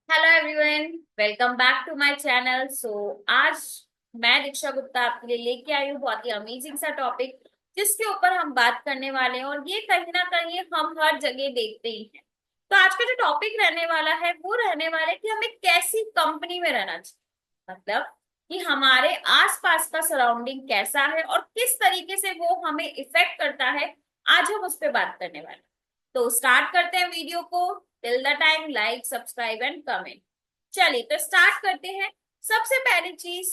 Hello everyone, welcome back to my channel. आज मैं दीक्षा गुप्ता आपके लिए लेके आई हूँ बहुत ही अमेजिंग सा टॉपिक, जिसके ऊपर हम बात करने वाले हैं। और ये कहीं ना कहीं हम हर जगह देखते ही हैं। तो आज का जो टॉपिक रहने वाला है वो रहने वाला है कि हमें कैसी कंपनी में रहना चाहिए। मतलब कि हमारे आसपास का सराउंडिंग कैसा है और किस तरीके से वो हमें इफेक्ट करता है। आज हम उस पर बात करने वाले हैं। तो स्टार्ट करते हैं वीडियो को। Till the time like subscribe and comment. चलिए तो स्टार्ट करते हैं। सबसे पहली चीज,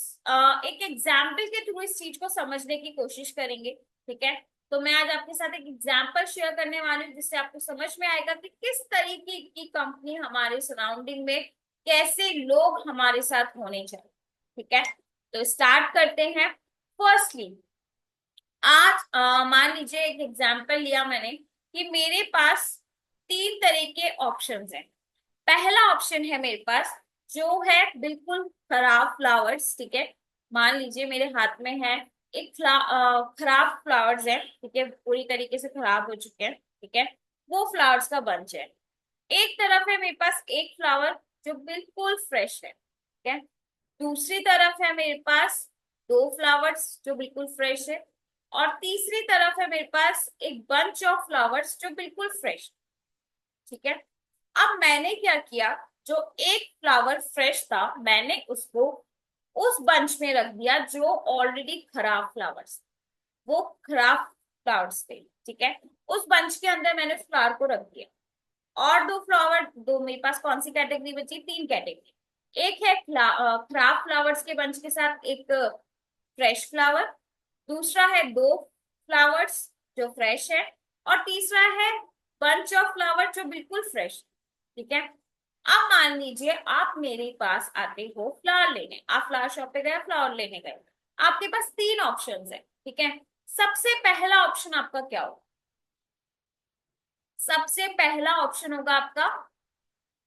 एक एग्जाम्पल के थ्रू इस चीज को समझने की कोशिश करेंगे। ठीक है। तो मैं आज आपके साथ एक एग्जाम्पल शेयर करने वाली हूँ, जिससे आपको समझ में आएगा कि किस तरीके की कंपनी हमारे सराउंडिंग में, कैसे लोग हमारे साथ होने चाहिए। ठीक है। तो स्टार्ट करते हैं। फर्स्टली, आज मान लीजिए एक एग्जाम्पल लिया मैंने कि मेरे पास तीन तरह के ऑप्शंस हैं। पहला ऑप्शन है मेरे पास, जो है बिल्कुल खराब फ्लावर्स। ठीक है। मान लीजिए मेरे हाथ में है एक खराब फ्लावर्स है। ठीक है, पूरी तरीके से खराब हो चुके हैं। ठीक है। वो फ्लावर्स का बंच है। एक तरफ है मेरे पास एक फ्लावर जो बिल्कुल फ्रेश है। ठीक है। दूसरी तरफ है मेरे पास दो फ्लावर्स जो बिल्कुल फ्रेश है। और तीसरी तरफ है मेरे पास एक बंच ऑफ फ्लावर्स जो बिल्कुल फ्रेश। ठीक है। अब मैंने क्या किया, जो एक फ्लावर फ्रेश था मैंने उसको उस बंच में रख दिया जो ऑलरेडी खराब फ्लावर्स, वो खराब फ्लावर्स थे। ठीक है। उस बंच के अंदर मैंने फ्लावर को रख दिया। और दो फ्लावर, दो मेरे पास कौन सी कैटेगरी बची? तीन कैटेगरी। एक है खराब फ्लावर्स के बंच के साथ एक फ्रेश फ्लावर। दूसरा है दो फ्लावर्स जो फ्रेश है। और तीसरा है बंच ऑफ फ्लावर जो बिल्कुल फ्रेश। ठीक है। अब मान लीजिए आप मेरे पास आते हो फ्लावर लेने, आप फ्लावर शॉप पे गए, फ्लावर लेने गए। आपके पास तीन ऑप्शंस है। ठीक है। सबसे पहला ऑप्शन आपका क्या होगा? सबसे पहला ऑप्शन होगा आपका,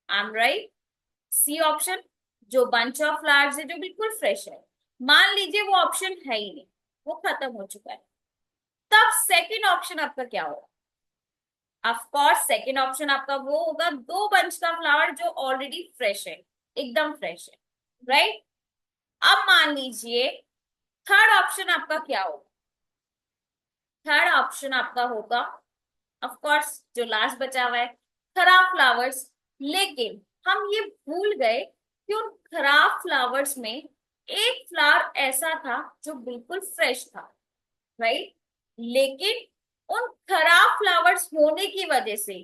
I am right, C option, जो बंच ऑफ फ्लावर्स है जो बिल्कुल फ्रेश है। मान लीजिए वो ऑप्शन है ही नहीं, वो खत्म हो चुका है। तब सेकंड ऑप्शन आपका क्या होगा? ऑफ कोर्स सेकंड ऑप्शन आपका वो होगा, दो बंच का फ्लावर जो ऑलरेडी फ्रेश है, एकदम फ्रेश है। राइट। अब मान लीजिए थर्ड ऑप्शन आपका क्या होगा? थर्ड ऑप्शन आपका होगा ऑफ कोर्स जो लास्ट बचा हुआ है, खराब फ्लावर्स। लेकिन हम ये भूल गए कि उन खराब फ्लावर्स में एक फ्लावर ऐसा था जो बिल्कुल फ्रेश था। राइट। लेकिन उन खराब फ्लावर्स होने की वजह से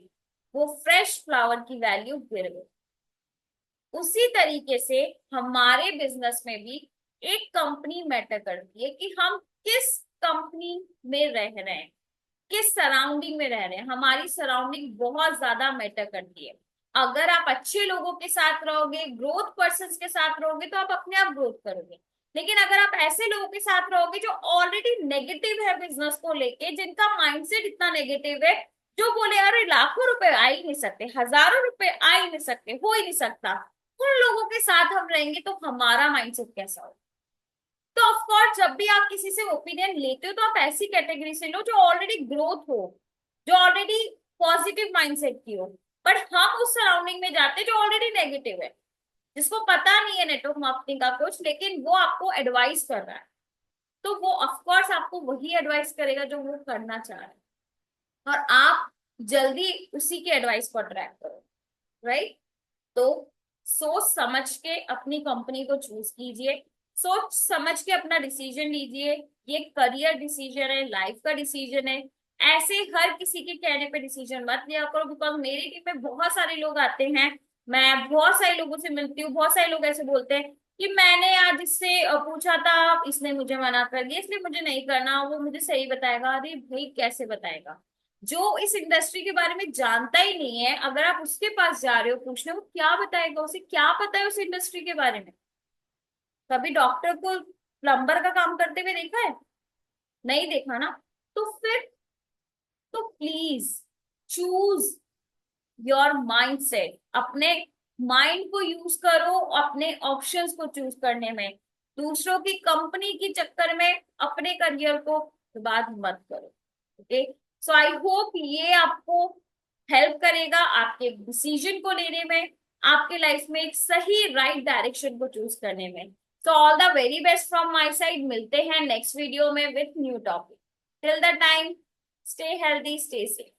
वो फ्रेश फ्लावर की वैल्यू गिर गई। उसी तरीके से हमारे बिजनेस में भी एक कंपनी मैटर करती है कि हम किस कंपनी में रह रहे हैं, किस सराउंडिंग में रह रहे हैं। हमारी सराउंडिंग बहुत ज्यादा मैटर करती है। अगर आप अच्छे लोगों के साथ रहोगे, ग्रोथ पर्सन के साथ रहोगे, तो आप अपने आप ग्रोथ करोगे। लेकिन अगर आप ऐसे लोगों के साथ रहोगे जो ऑलरेडी नेगेटिव है बिजनेस को लेके, जिनका माइंडसेट इतना नेगेटिव है, जो बोले अरे लाखों रुपए आ ही नहीं सकते, हजारों रुपए आ ही नहीं सकते, हो ही नहीं सकता, उन लोगों के साथ हम रहेंगे तो हमारा माइंडसेट कैसा होगा? तो ऑफ कोर्स जब भी आप किसी से ओपिनियन लेते हो तो आप ऐसी कैटेगरी से लो जो ऑलरेडी ग्रोथ हो, जो ऑलरेडी पॉजिटिव माइंडसेट की हो। बट हम उस सराउंडिंग में जाते हैं जो ऑलरेडी नेगेटिव है, जिसको पता नहीं है नेटवर्क मार्केटिंग का कुछ, लेकिन वो आपको एडवाइस कर रहा है। तो वो ऑफ कोर्स आपको वही एडवाइस करेगा जो वो करना चाह रहा है। और आप जल्दी उसी के एडवाइस को अट्रैक्ट करो। राइट। तो सोच समझ के अपनी कंपनी को चूज कीजिए। सोच समझ के अपना डिसीजन लीजिए। ये करियर डिसीजन है, लाइफ का डिसीजन है। ऐसे हर किसी के कहने पे डिसीजन मत लिया करो। बिकॉज मेरी टीम में बहुत सारे लोग आते हैं, मैं बहुत सारे लोगों से मिलती हूँ, बहुत सारे लोग ऐसे बोलते हैं कि मैंने आज इससे पूछा था, इसने मुझे मना कर दिया, इसलिए मुझे नहीं करना, वो मुझे सही बताएगा। अरे भाई कैसे बताएगा? जो इस इंडस्ट्री के बारे में जानता ही नहीं है, अगर आप उसके पास जा रहे हो पूछने, वो क्या बताएगा? उसे क्या पता है उस इंडस्ट्री के बारे में? कभी डॉक्टर को प्लम्बर का काम करते हुए देखा है? नहीं देखा ना। तो फिर, तो प्लीज चूज योर माइंडसेट। अपने माइंड को यूज करो अपने ऑप्शंस को चूज करने में। दूसरों की कंपनी के चक्कर में अपने करियर को बर्बाद मत करो। ओके। सो आई होप ये आपको हेल्प करेगा आपके डिसीजन को लेने में, आपके लाइफ में एक सही राइट डायरेक्शन को चूज करने में। So all the very best from my side. मिलते हैं नेक्स्ट वीडियो में with new topic. Till the time, stay healthy, stay safe.